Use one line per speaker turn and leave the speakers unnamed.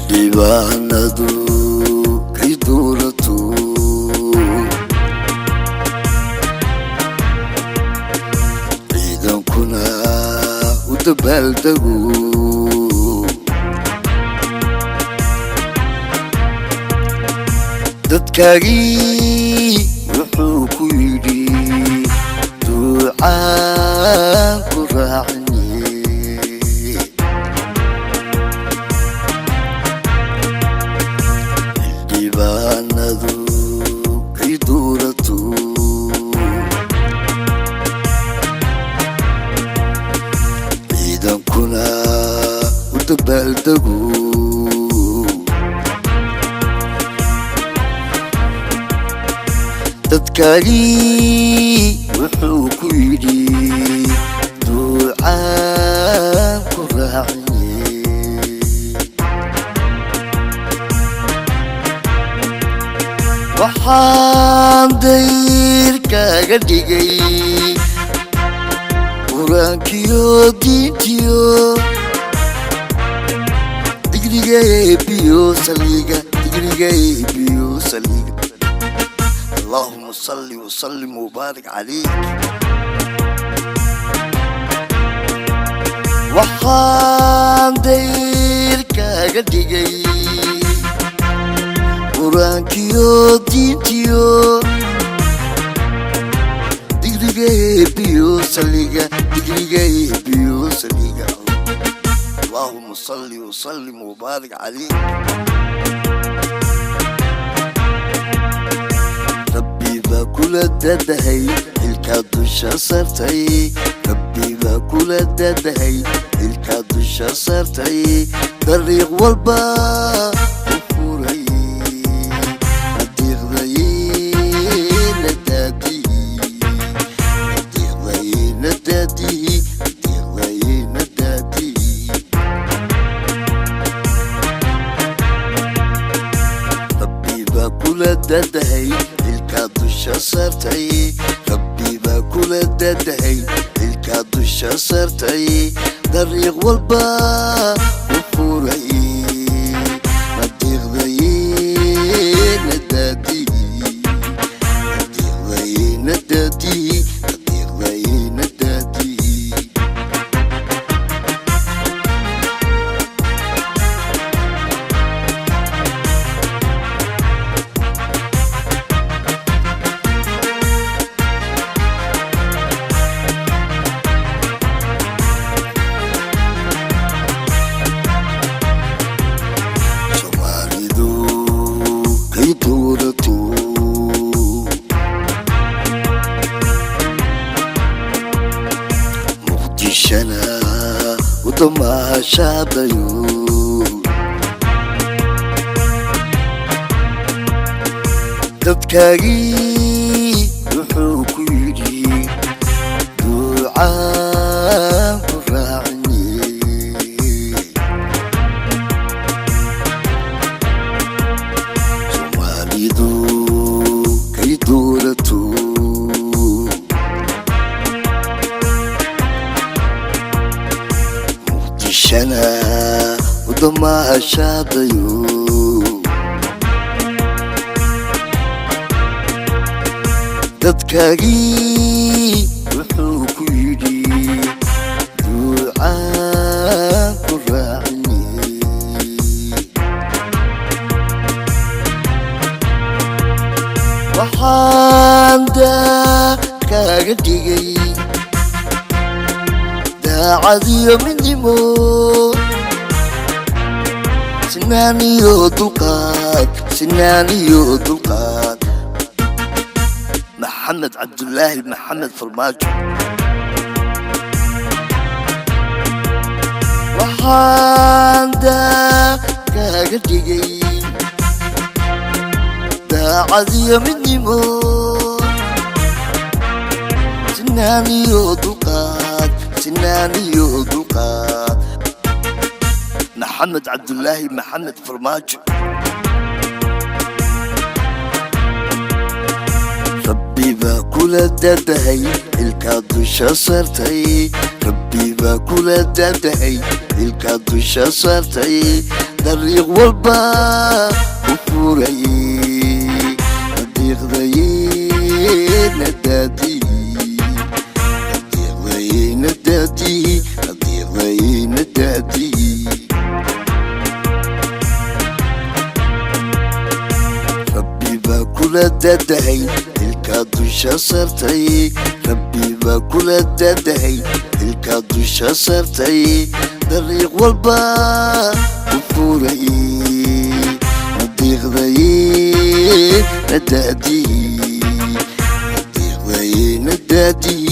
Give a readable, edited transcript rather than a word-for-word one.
diiwaanadu ay doorato ciidankuna u dabaaldego dadkaagii wuxuu ku yidhi ducaan ku raacine diiwaanadu ay doorato ciidankuna u dabaaldego dadkaagii wuxuu ku yidhi ducaan ku raacine waxaan dayrkaaga dhigay quraankiyo diintiyo digriga eebiyo saliga اللهم صل وسلم وبارك عليك waxaan dayrkaaga dhigay quraankiyo diintiyo digriga eebiyo saliga اللهم صل وسلم وبارك عليك كل الدهي الكادوش صرتي ربي كل الدهي الكادوش صرتي طريق والبا وفوري الديغ ضيين الدادي ربي كل الدهي الكادوش صرتي ربي كل الدهي الكادوش صرتي طريق والبا وفوري الديغ ضيين الدادي مقدشنا وتماشى ضيوف dadkaagii wuxuu ku yidhi ducaan ku raacine soomaalidu kay doorato muqdishana ودماشى ضيوف dadkaagii wuxuu ku yidhi ducaan ku raacine waxaan kaaga dhigay daacadiyo midnimo sinnaaniyo dulqaad محمد عبد الله محمد فرماجو waxaan kaaga dhigay daacadiyo midnimo sinnaaniyo dulqaad محمد عبد الله محمد فرماجو كل الدهي الكادوش صرتي ربي كل الدهي الكادوش صرتي dariiq walba u furayey nadiiqdayna daadii nadiiqdayna daadii nadiiqdayna daadii rabbi baa kula dadahay ilkaa dusha sartay rabbi baa kula dadahay ilkaa dusha sartay dariiq walba u furayey nadiiqdayna daadii nadiiqdayna daadii